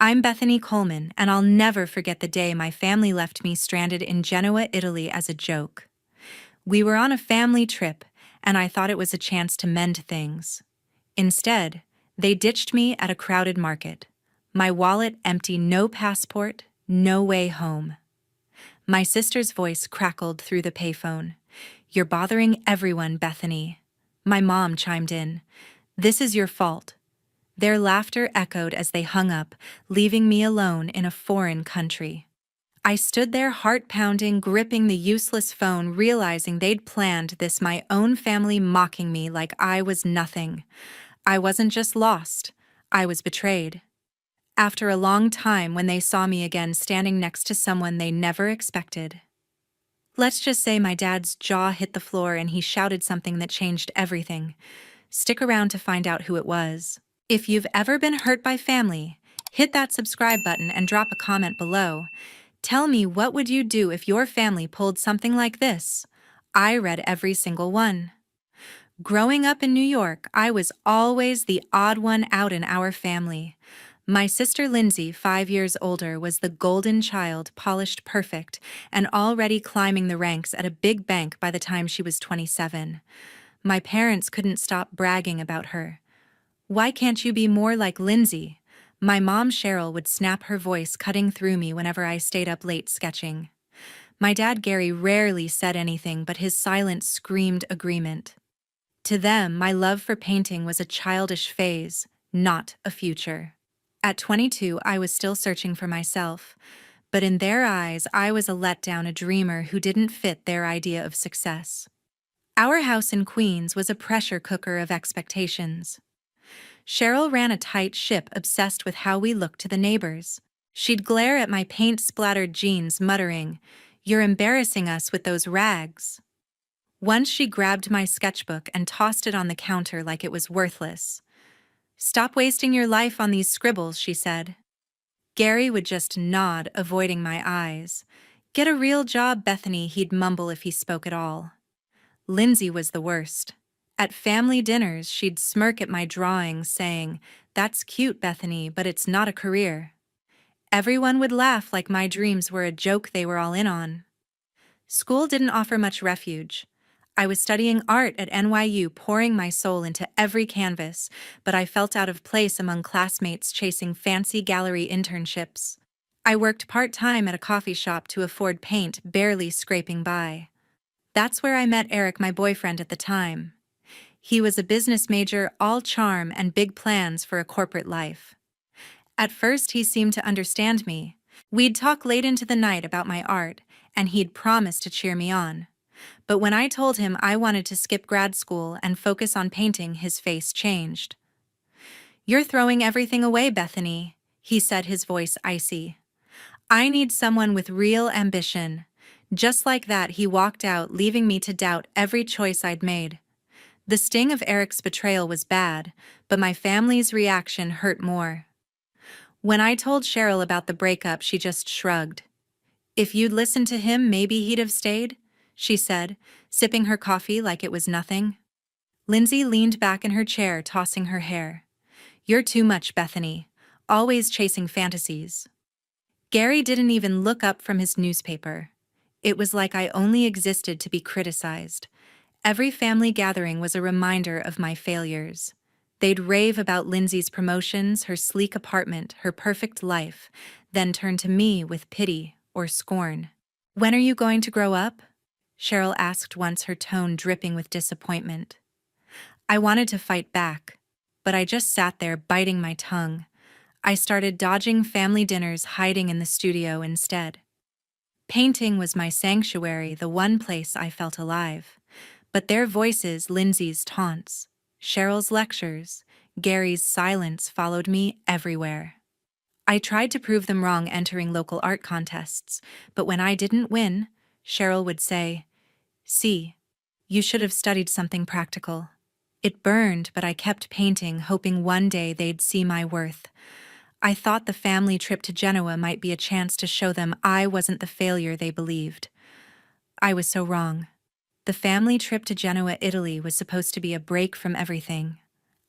I'm Bethany Coleman, and I'll never forget the day my family left me stranded in Genoa, Italy as a joke. We were on a family trip, and I thought it was a chance to mend things. Instead, they ditched me at a crowded market. My wallet empty, no passport, no way home. My sister's voice crackled through the payphone. "You're bothering everyone, Bethany." My mom chimed in. "This is your fault." Their laughter echoed as they hung up, leaving me alone in a foreign country. I stood there heart pounding, gripping the useless phone, realizing they'd planned this, my own family mocking me like I was nothing. I wasn't just lost, I was betrayed. After a long time, when they saw me again standing next to someone they never expected. Let's just say my dad's jaw hit the floor and he shouted something that changed everything. Stick around to find out who it was. If you've ever been hurt by family, hit that subscribe button and drop a comment below. Tell me, what would you do if your family pulled something like this? I read every single one. Growing up in New York, I was always the odd one out in our family. My sister Lindsay, 5 years older, was the golden child, polished perfect, and already climbing the ranks at a big bank by the time she was 27. My parents couldn't stop bragging about her. "Why can't you be more like Lindsay?" My mom Cheryl would snap, her voice cutting through me whenever I stayed up late sketching. My dad Gary rarely said anything, but his silence screamed agreement. To them, my love for painting was a childish phase, not a future. At 22, I was still searching for myself, but in their eyes, I was a letdown, a dreamer who didn't fit their idea of success. Our house in Queens was a pressure cooker of expectations. Cheryl ran a tight ship, obsessed with how we looked to the neighbors. She'd glare at my paint-splattered jeans, muttering, "You're embarrassing us with those rags." Once she grabbed my sketchbook and tossed it on the counter like it was worthless. "Stop wasting your life on these scribbles," she said. Gary would just nod, avoiding my eyes. "Get a real job, Bethany," he'd mumble if he spoke at all. Lindsay was the worst. At family dinners, she'd smirk at my drawings, saying, "That's cute, Bethany, but it's not a career." Everyone would laugh like my dreams were a joke they were all in on. School didn't offer much refuge. I was studying art at NYU, pouring my soul into every canvas, but I felt out of place among classmates chasing fancy gallery internships. I worked part-time at a coffee shop to afford paint, barely scraping by. That's where I met Eric, my boyfriend at the time. He was a business major, all charm and big plans for a corporate life. At first, he seemed to understand me. We'd talk late into the night about my art, and he'd promise to cheer me on. But when I told him I wanted to skip grad school and focus on painting, his face changed. "You're throwing everything away, Bethany," he said, his voice icy. "I need someone with real ambition." Just like that, he walked out, leaving me to doubt every choice I'd made. The sting of Eric's betrayal was bad, but my family's reaction hurt more. When I told Cheryl about the breakup, she just shrugged. "If you'd listened to him, maybe he'd have stayed," she said, sipping her coffee like it was nothing. Lindsay leaned back in her chair, tossing her hair. "You're too much, Bethany, always chasing fantasies." Gary didn't even look up from his newspaper. It was like I only existed to be criticized. Every family gathering was a reminder of my failures. They'd rave about Lindsay's promotions, her sleek apartment, her perfect life, then turn to me with pity or scorn. "When are you going to grow up?" Cheryl asked once, her tone dripping with disappointment. I wanted to fight back, but I just sat there biting my tongue. I started dodging family dinners, hiding in the studio instead. Painting was my sanctuary, the one place I felt alive. But their voices, Lindsay's taunts, Cheryl's lectures, Gary's silence followed me everywhere. I tried to prove them wrong, entering local art contests, but when I didn't win, Cheryl would say, "See, you should have studied something practical." It burned, but I kept painting, hoping one day they'd see my worth. I thought the family trip to Genoa might be a chance to show them I wasn't the failure they believed. I was so wrong. The family trip to Genoa, Italy was supposed to be a break from everything.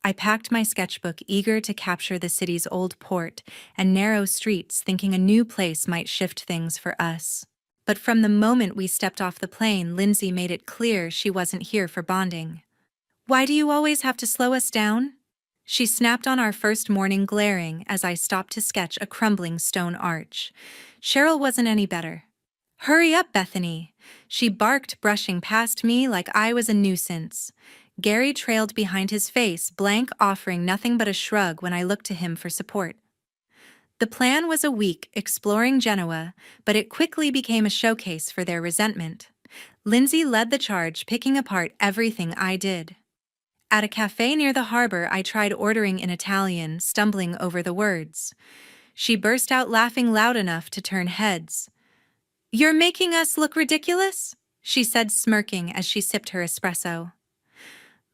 I packed my sketchbook, eager to capture the city's old port and narrow streets, thinking a new place might shift things for us. But from the moment we stepped off the plane, Lindsay made it clear she wasn't here for bonding. "Why do you always have to slow us down?" She snapped on our first morning, glaring as I stopped to sketch a crumbling stone arch. Cheryl wasn't any better. "Hurry up, Bethany," she barked, brushing past me like I was a nuisance. Gary trailed behind, his face blank, offering nothing but a shrug when I looked to him for support. The plan was a week exploring Genoa, but it quickly became a showcase for their resentment. Lindsay led the charge, picking apart everything I did. At a cafe near the harbor, I tried ordering in Italian, stumbling over the words. She burst out laughing loud enough to turn heads. "You're making us look ridiculous?" she said, smirking as she sipped her espresso.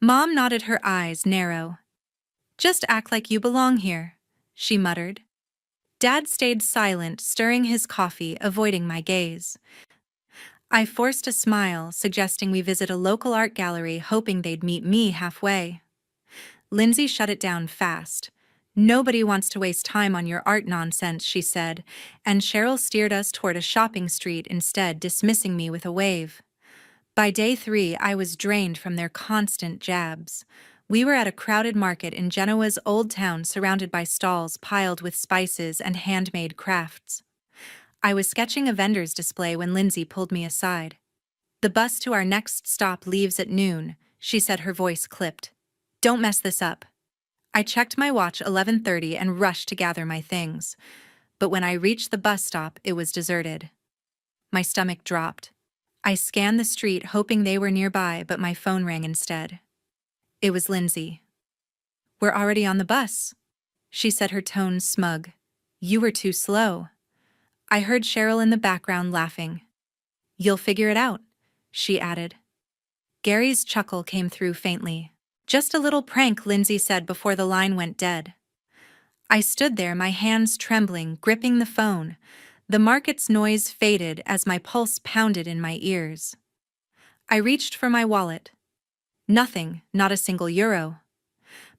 Mom nodded, her eyes narrow. "Just act like you belong here," she muttered. Dad stayed silent, stirring his coffee, avoiding my gaze. I forced a smile, suggesting we visit a local art gallery, hoping they'd meet me halfway. Lindsay shut it down fast. "Nobody wants to waste time on your art nonsense," she said, and Cheryl steered us toward a shopping street instead, dismissing me with a wave. By day 3, I was drained from their constant jabs. We were at a crowded market in Genoa's old town, surrounded by stalls piled with spices and handmade crafts. I was sketching a vendor's display when Lindsay pulled me aside. "The bus to our next stop leaves at noon," she said, her voice clipped. "Don't mess this up." I checked my watch, 11:30, and rushed to gather my things. But when I reached the bus stop, it was deserted. My stomach dropped. I scanned the street, hoping they were nearby, but my phone rang instead. It was Lindsay. "We're already on the bus," she said, her tone smug. "You were too slow." I heard Cheryl in the background laughing. "You'll figure it out," she added. Gary's chuckle came through faintly. "Just a little prank," Lindsay said before the line went dead. I stood there, my hands trembling, gripping the phone. The market's noise faded as my pulse pounded in my ears. I reached for my wallet. Nothing, not a single euro.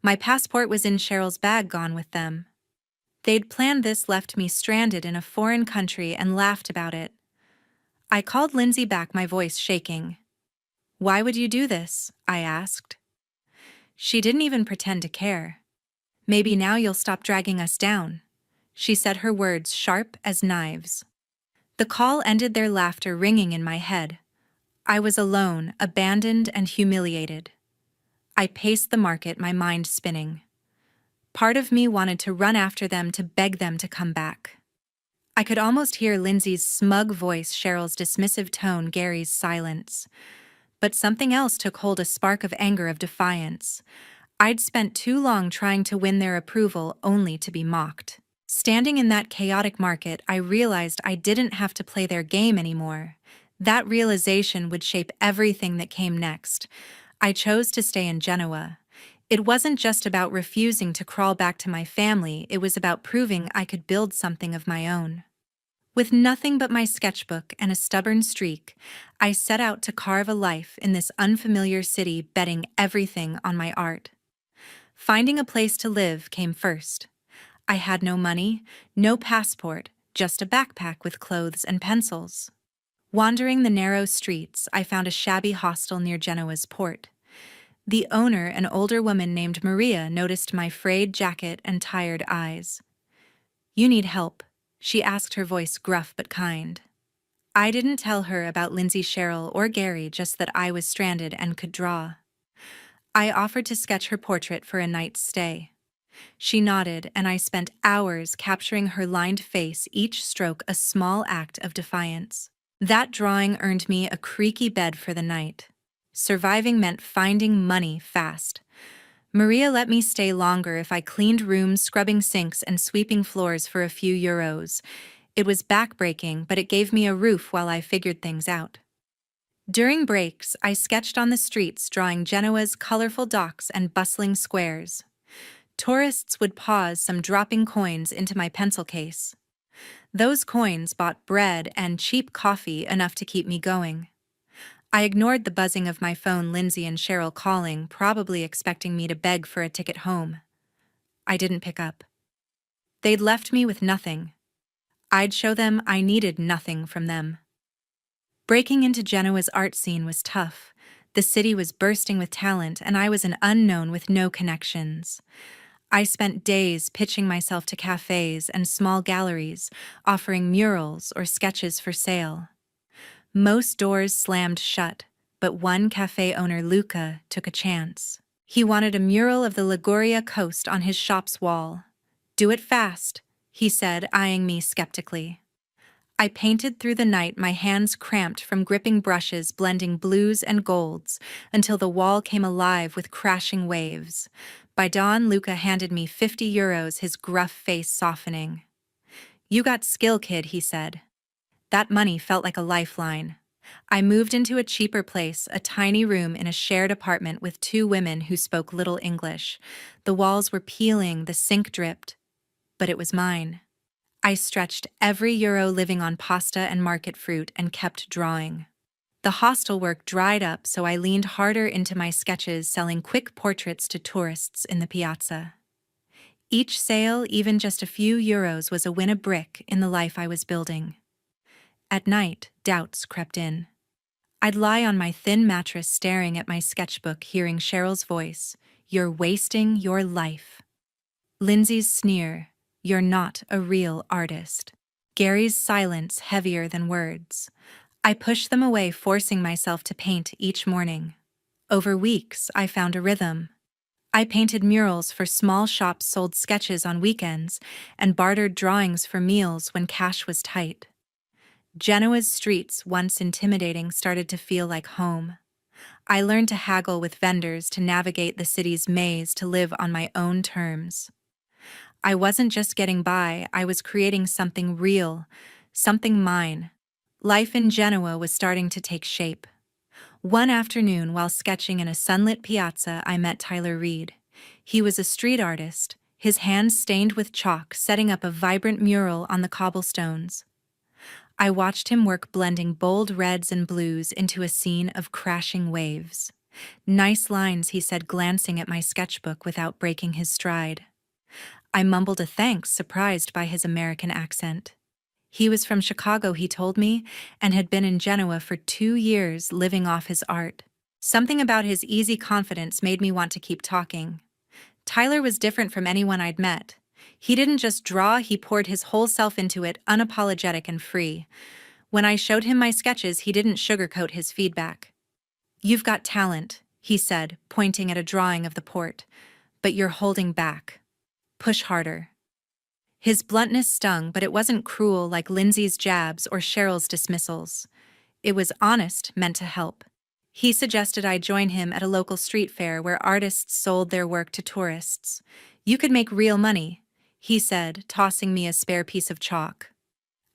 My passport was in Cheryl's bag, gone with them. They'd planned this, left me stranded in a foreign country, and laughed about it. I called Lindsay back, my voice shaking. "Why would you do this?" I asked. She didn't even pretend to care. "Maybe now you'll stop dragging us down," she said, her words sharp as knives. The call ended, their laughter ringing in my head. I was alone, abandoned and humiliated. I paced the market, my mind spinning. Part of me wanted to run after them, to beg them to come back. I could almost hear Lindsay's smug voice, Cheryl's dismissive tone, Gary's silence. But something else took hold, a spark of anger, of defiance. I'd spent too long trying to win their approval, only to be mocked. Standing in that chaotic market, I realized I didn't have to play their game anymore. That realization would shape everything that came next. I chose to stay in Genoa. It wasn't just about refusing to crawl back to my family, it was about proving I could build something of my own. With nothing but my sketchbook and a stubborn streak, I set out to carve a life in this unfamiliar city, betting everything on my art. Finding a place to live came first. I had no money, no passport, just a backpack with clothes and pencils. Wandering the narrow streets, I found a shabby hostel near Genoa's port. The owner, an older woman named Maria, noticed my frayed jacket and tired eyes. "You need help?" she asked, her voice gruff but kind. I didn't tell her about Lindsay, Cheryl, or Gary, just that I was stranded and could draw. I offered to sketch her portrait for a night's stay. She nodded, and I spent hours capturing her lined face, each stroke a small act of defiance. That drawing earned me a creaky bed for the night. Surviving meant finding money fast. Maria let me stay longer if I cleaned rooms, scrubbing sinks, and sweeping floors for a few euros. It was backbreaking, but it gave me a roof while I figured things out. During breaks, I sketched on the streets, drawing Genoa's colorful docks and bustling squares. Tourists would pause, some dropping coins into my pencil case. Those coins bought bread and cheap coffee, enough to keep me going. I ignored the buzzing of my phone, Lindsay and Cheryl calling, probably expecting me to beg for a ticket home. I didn't pick up. They'd left me with nothing. I'd show them I needed nothing from them. Breaking into Genoa's art scene was tough. The city was bursting with talent, and I was an unknown with no connections. I spent days pitching myself to cafes and small galleries, offering murals or sketches for sale. Most doors slammed shut, but one cafe owner, Luca, took a chance. He wanted a mural of the Liguria coast on his shop's wall. "Do it fast," he said, eyeing me skeptically. I painted through the night, my hands cramped from gripping brushes blending blues and golds, until the wall came alive with crashing waves. By dawn, Luca handed me €50, his gruff face softening. "You got skill, kid," he said. That money felt like a lifeline. I moved into a cheaper place, a tiny room in a shared apartment with two women who spoke little English. The walls were peeling, the sink dripped, but it was mine. I stretched every euro living on pasta and market fruit and kept drawing. The hostel work dried up, so I leaned harder into my sketches, selling quick portraits to tourists in the piazza. Each sale, even just a few euros, was a win, a brick in the life I was building. At night, doubts crept in. I'd lie on my thin mattress staring at my sketchbook, hearing Cheryl's voice, "You're wasting your life." Lindsay's sneer, "You're not a real artist." Gary's silence, heavier than words. I pushed them away, forcing myself to paint each morning. Over weeks, I found a rhythm. I painted murals for small shops, sold sketches on weekends, and bartered drawings for meals when cash was tight. Genoa's streets, once intimidating, started to feel like home. I learned to haggle with vendors, to navigate the city's maze, to live on my own terms. I wasn't just getting by, I was creating something real, something mine. Life in Genoa was starting to take shape. One afternoon, while sketching in a sunlit piazza, I met Tyler Reed. He was a street artist, his hands stained with chalk, setting up a vibrant mural on the cobblestones. I watched him work, blending bold reds and blues into a scene of crashing waves. "Nice lines," he said, glancing at my sketchbook without breaking his stride. I mumbled a thanks, surprised by his American accent. He was from Chicago, he told me, and had been in Genoa for 2 years, living off his art. Something about his easy confidence made me want to keep talking. Tyler was different from anyone I'd met. He didn't just draw, he poured his whole self into it, unapologetic and free. When I showed him my sketches, he didn't sugarcoat his feedback. "You've got talent," he said, pointing at a drawing of the port, "but you're holding back. Push harder." His bluntness stung, but it wasn't cruel like Lindsay's jabs or Cheryl's dismissals. It was honest, meant to help. He suggested I join him at a local street fair where artists sold their work to tourists. "You could make real money," he said, tossing me a spare piece of chalk.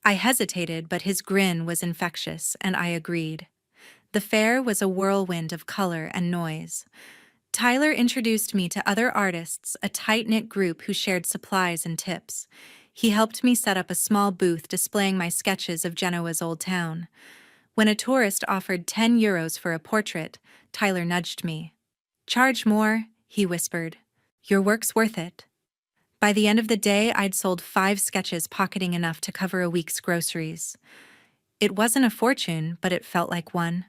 I hesitated, but his grin was infectious, and I agreed. The fair was a whirlwind of color and noise. Tyler introduced me to other artists, a tight-knit group who shared supplies and tips. He helped me set up a small booth displaying my sketches of Genoa's old town. When a tourist offered €10 for a portrait, Tyler nudged me. "Charge more," he whispered. "Your work's worth it." By the end of the day, I'd sold 5 sketches, pocketing enough to cover a week's groceries. It wasn't a fortune, but it felt like one.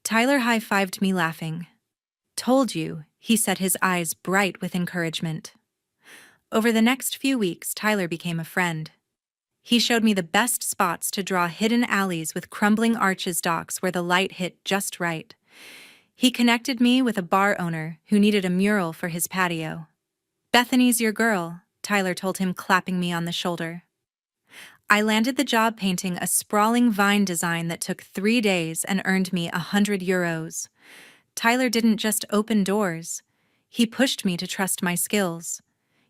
Tyler high-fived me, laughing. "Told you," he said, his eyes bright with encouragement. Over the next few weeks, Tyler became a friend. He showed me the best spots to draw, hidden alleys with crumbling arches, docks where the light hit just right. He connected me with a bar owner who needed a mural for his patio. "Bethany's your girl," Tyler told him, clapping me on the shoulder. I landed the job painting a sprawling vine design that took 3 days and earned me €100. Tyler didn't just open doors. He pushed me to trust my skills.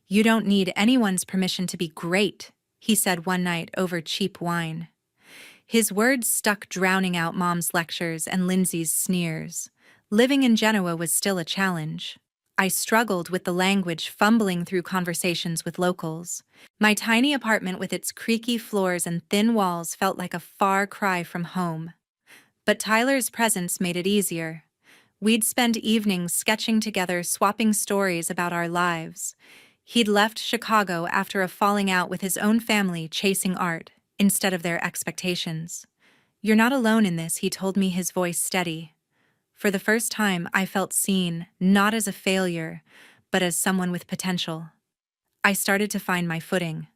"You don't need anyone's permission to be great," he said one night over cheap wine. His words stuck, drowning out Mom's lectures and Lindsay's sneers. Living in Genoa was still a challenge. I struggled with the language, fumbling through conversations with locals. My tiny apartment with its creaky floors and thin walls felt like a far cry from home. But Tyler's presence made it easier. We'd spend evenings sketching together, swapping stories about our lives. He'd left Chicago after a falling out with his own family, chasing art instead of their expectations. "You're not alone in this," he told me, his voice steady. For the first time, I felt seen, not as a failure, but as someone with potential. I started to find my footing.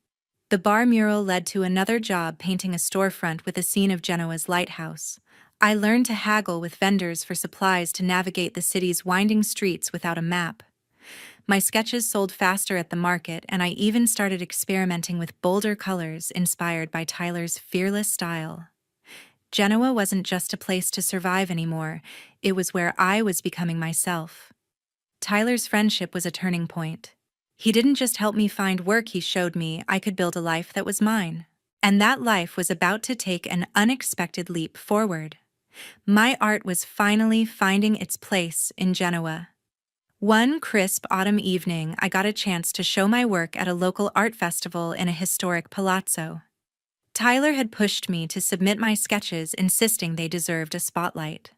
The bar mural led to another job, painting a storefront with a scene of Genoa's lighthouse. I learned to haggle with vendors for supplies to navigate the city's winding streets without a map. My sketches sold faster at the market, and I even started experimenting with bolder colors inspired by Tyler's fearless style. Genoa wasn't just a place to survive anymore, it was where I was becoming myself. Tyler's friendship was a turning point. He didn't just help me find work, he showed me I could build a life that was mine. And that life was about to take an unexpected leap forward. My art was finally finding its place in Genoa. One crisp autumn evening, I got a chance to show my work at a local art festival in a historic palazzo. Tyler had pushed me to submit my sketches, insisting they deserved a spotlight.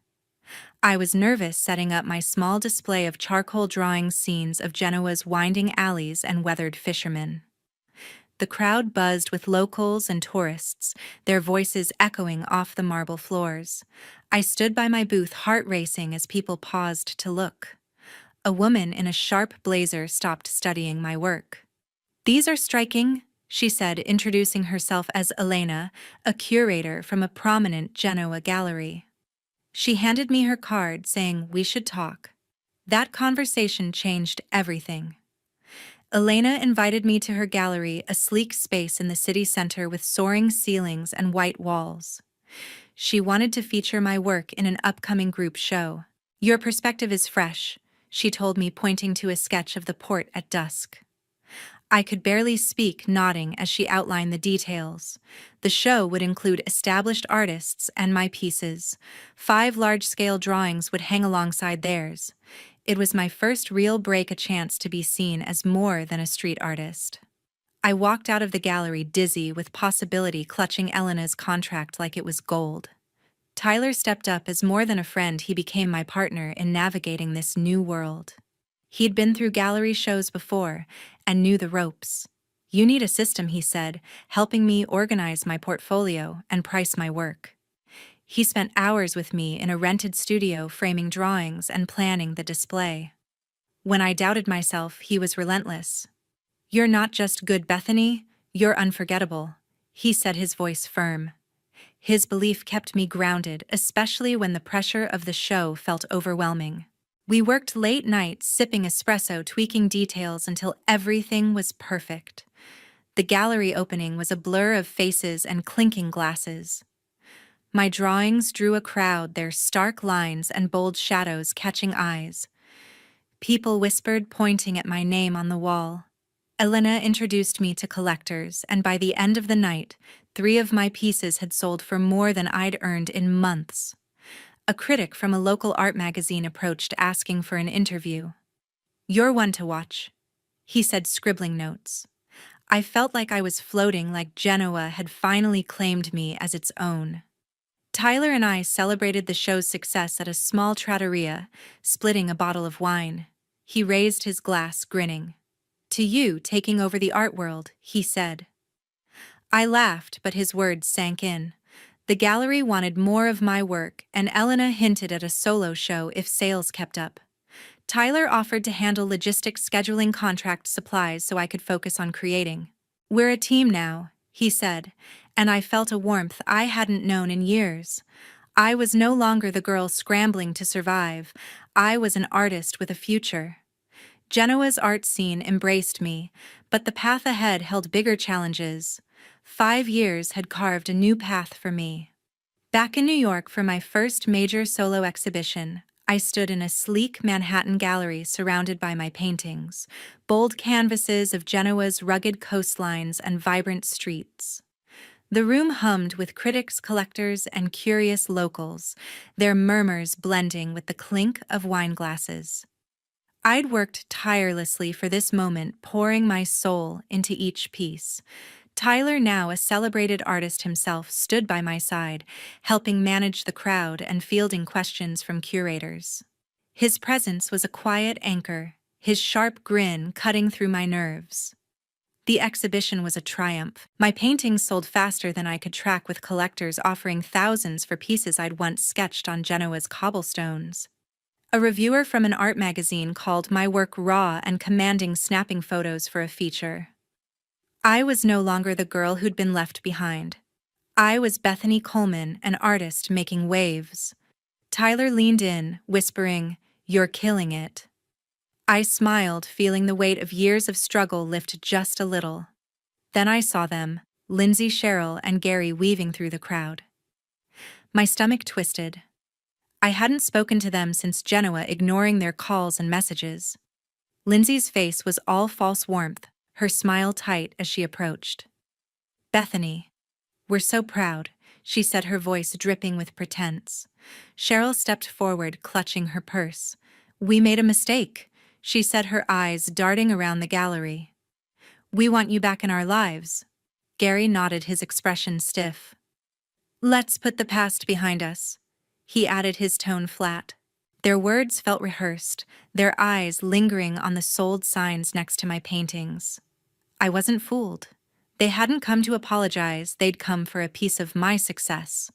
I was nervous setting up my small display of charcoal drawing scenes of Genoa's winding alleys and weathered fishermen. The crowd buzzed with locals and tourists, their voices echoing off the marble floors. I stood by my booth, heart racing as people paused to look. A woman in a sharp blazer stopped studying my work. "These are striking," she said, introducing herself as Elena, a curator from a prominent Genoa gallery. She handed me her card, saying we should talk. That conversation changed everything. Elena invited me to her gallery, a sleek space in the city center with soaring ceilings and white walls. She wanted to feature my work in an upcoming group show. "Your perspective is fresh," she told me, pointing to a sketch of the port at dusk. I could barely speak, nodding as she outlined the details. The show would include established artists and my pieces. 5 large-scale drawings would hang alongside theirs. It was my first real break, a chance to be seen as more than a street artist. I walked out of the gallery dizzy with possibility, clutching Elena's contract like it was gold. Tyler stepped up as more than a friend, he became my partner in navigating this new world. He'd been through gallery shows before and knew the ropes. "You need a system," he said, helping me organize my portfolio and price my work. He spent hours with me in a rented studio, framing drawings and planning the display. When I doubted myself, he was relentless. "You're not just good, Bethany, you're unforgettable," he said, his voice firm. His belief kept me grounded, especially when the pressure of the show felt overwhelming. We worked late nights, sipping espresso, tweaking details until everything was perfect. The gallery opening was a blur of faces and clinking glasses. My drawings drew a crowd, their stark lines and bold shadows catching eyes. People whispered, pointing at my name on the wall. Elena introduced me to collectors, and by the end of the night, 3 of my pieces had sold for more than I'd earned in months. A critic from a local art magazine approached, asking for an interview. "You're one to watch," he said, scribbling notes. I felt like I was floating, like Genoa had finally claimed me as its own. Tyler and I celebrated the show's success at a small trattoria, splitting a bottle of wine. He raised his glass, grinning. "To you, taking over the art world," he said. I laughed, but his words sank in. The gallery wanted more of my work, and Elena hinted at a solo show if sales kept up. Tyler offered to handle logistics, scheduling, contract supplies so I could focus on creating. "We're a team now," he said, and I felt a warmth I hadn't known in years. I was no longer the girl scrambling to survive. I was an artist with a future. Genoa's art scene embraced me, but the path ahead held bigger challenges. 5 years had carved a new path for me. Back in New York for my first major solo exhibition, I stood in a sleek Manhattan gallery surrounded by my paintings, bold canvases of Genoa's rugged coastlines and vibrant streets. The room hummed with critics, collectors, and curious locals, their murmurs blending with the clink of wine glasses. I'd worked tirelessly for this moment, pouring my soul into each piece. Tyler, now a celebrated artist himself, stood by my side, helping manage the crowd and fielding questions from curators. His presence was a quiet anchor, his sharp grin cutting through my nerves. The exhibition was a triumph. My paintings sold faster than I could track, with collectors offering thousands for pieces I'd once sketched on Genoa's cobblestones. A reviewer from an art magazine called my work raw and commanding, snapping photos for a feature. I was no longer the girl who'd been left behind. I was Bethany Coleman, an artist making waves. Tyler leaned in, whispering, "You're killing it." I smiled, feeling the weight of years of struggle lift just a little. Then I saw them, Lindsay, Cheryl, and Gary, weaving through the crowd. My stomach twisted. I hadn't spoken to them since Genoa, ignoring their calls and messages. Lindsay's face was all false warmth, her smile tight as she approached. "Bethany, we're so proud," she said, her voice dripping with pretense. Cheryl stepped forward, clutching her purse. "We made a mistake," she said, her eyes darting around the gallery. "We want you back in our lives." Gary nodded, his expression stiff. "Let's put the past behind us," he added, his tone flat. Their words felt rehearsed, their eyes lingering on the sold signs next to my paintings. I wasn't fooled. They hadn't come to apologize, they'd come for a piece of my success.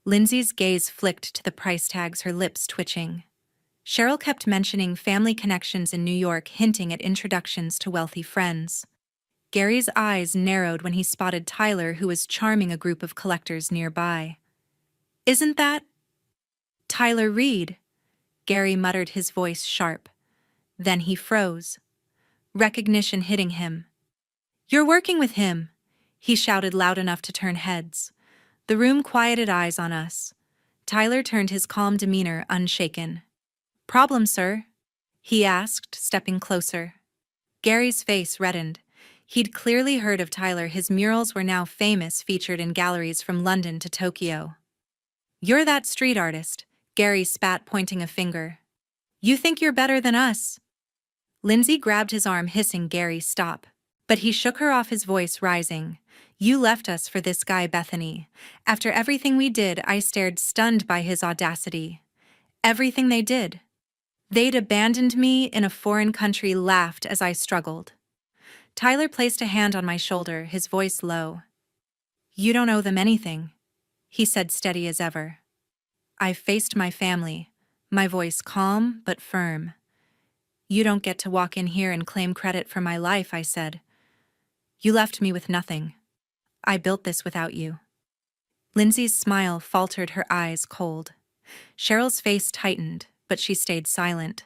Lindsay's gaze flicked to the price tags, her lips twitching. Cheryl kept mentioning family connections in New York, hinting at introductions to wealthy friends. Gary's eyes narrowed when he spotted Tyler, who was charming a group of collectors nearby. "Isn't that Tyler Reed?" Gary muttered, his voice sharp. Then he froze, recognition hitting him. "You're working with him!" he shouted loud enough to turn heads. The room quieted, eyes on us. Tyler turned, his calm demeanor unshaken. "Problem, sir?" he asked, stepping closer. Gary's face reddened. He'd clearly heard of Tyler. His murals were now famous, featured in galleries from London to Tokyo. "You're that street artist," Gary spat, pointing a finger. "You think you're better than us?" Lindsay grabbed his arm, hissing, "Gary, stop." But he shook her off, his voice rising. "You left us for this guy, Bethany. After everything we did." I stared, stunned by his audacity. "Everything they did. They'd abandoned me in a foreign country," laughed as I struggled. Tyler placed a hand on my shoulder, his voice low. "You don't owe them anything," he said, steady as ever. I faced my family, my voice calm but firm. "You don't get to walk in here and claim credit for my life," I said. "You left me with nothing. I built this without you." Lindsay's smile faltered, her eyes cold. Cheryl's face tightened, but she stayed silent.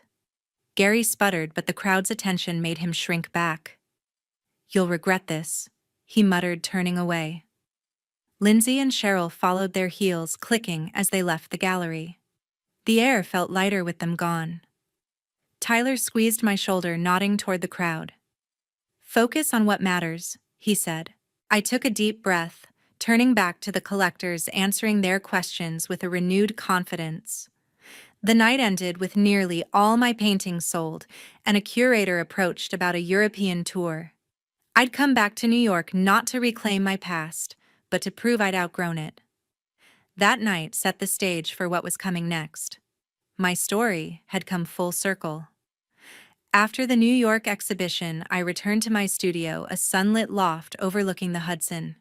Gary sputtered, but the crowd's attention made him shrink back. "You'll regret this," he muttered, turning away. Lindsay and Cheryl followed their heels, clicking as they left the gallery. The air felt lighter with them gone. Tyler squeezed my shoulder, nodding toward the crowd. "Focus on what matters," he said. I took a deep breath, turning back to the collectors, answering their questions with a renewed confidence. The night ended with nearly all my paintings sold, and a curator approached about a European tour. I'd come back to New York not to reclaim my past, but to prove I'd outgrown it. That night set the stage for what was coming next. My story had come full circle. After the New York exhibition, I returned to my studio, a sunlit loft overlooking the Hudson.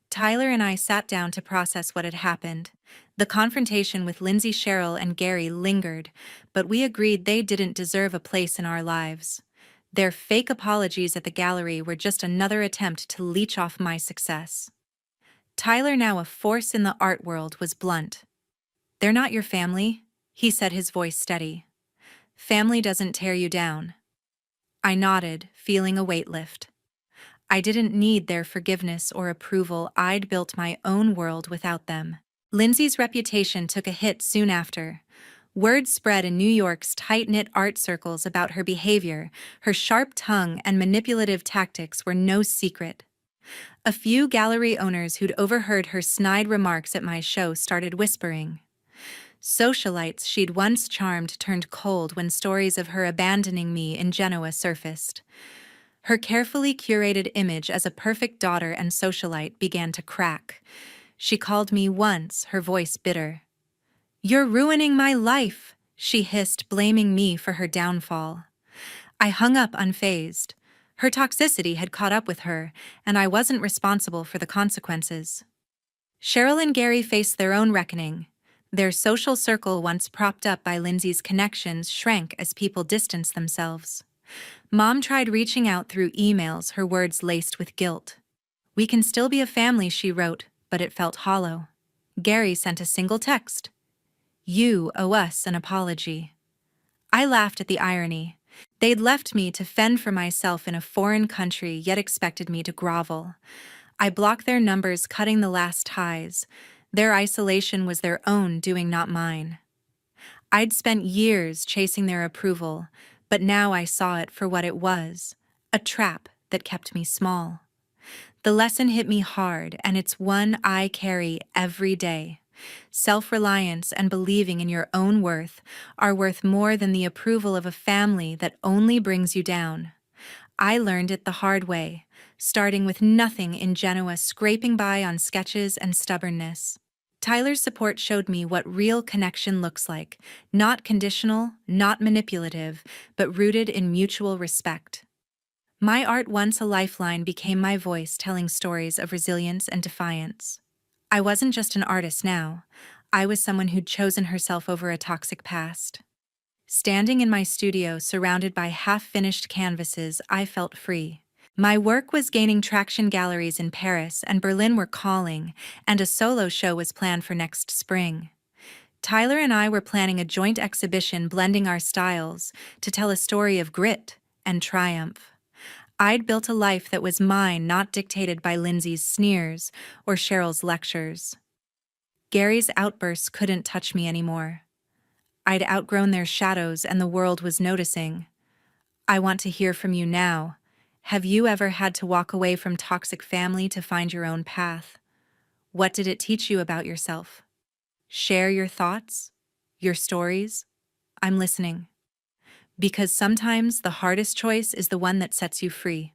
Tyler and I sat down to process what had happened. The confrontation with Lindsay, Cheryl, and Gary lingered, but we agreed they didn't deserve a place in our lives. Their fake apologies at the gallery were just another attempt to leech off my success. Tyler, now a force in the art world, was blunt. "They're not your family," he said, his voice steady. "Family doesn't tear you down." I nodded, feeling a weight lift. I didn't need their forgiveness or approval. I'd built my own world without them. Lindsay's reputation took a hit soon after. Word spread in New York's tight-knit art circles about her behavior. Her sharp tongue and manipulative tactics were no secret. A few gallery owners who'd overheard her snide remarks at my show started whispering. Socialites she'd once charmed turned cold when stories of her abandoning me in Genoa surfaced. Her carefully curated image as a perfect daughter and socialite began to crack. She called me once, her voice bitter. "You're ruining my life," she hissed, blaming me for her downfall. I hung up unfazed. Her toxicity had caught up with her, and I wasn't responsible for the consequences. Cheryl and Gary faced their own reckoning. Their social circle, once propped up by Lindsay's connections, shrank as people distanced themselves. Mom tried reaching out through emails, her words laced with guilt. "We can still be a family," she wrote, but it felt hollow. Gary sent a single text. "You owe us an apology." I laughed at the irony. They'd left me to fend for myself in a foreign country, yet expected me to grovel. I blocked their numbers, cutting the last ties. Their isolation was their own doing, not mine. I'd spent years chasing their approval, but now I saw it for what it was, a trap that kept me small. The lesson hit me hard, and it's one I carry every day. Self-reliance and believing in your own worth are worth more than the approval of a family that only brings you down. I learned it the hard way, starting with nothing in Genoa, scraping by on sketches and stubbornness. Tyler's support showed me what real connection looks like, not conditional, not manipulative, but rooted in mutual respect. My art, once a lifeline, became my voice, telling stories of resilience and defiance. I wasn't just an artist now. I was someone who'd chosen herself over a toxic past. Standing in my studio, surrounded by half-finished canvases, I felt free. My work was gaining traction. Galleries in Paris and Berlin were calling, and a solo show was planned for next spring. Tyler and I were planning a joint exhibition blending our styles to tell a story of grit and triumph. I'd built a life that was mine, not dictated by Lindsay's sneers or Cheryl's lectures. Gary's outbursts couldn't touch me anymore. I'd outgrown their shadows, and the world was noticing. I want to hear from you now. Have you ever had to walk away from toxic family to find your own path? What did it teach you about yourself? Share your thoughts, your stories. I'm listening. Because sometimes the hardest choice is the one that sets you free.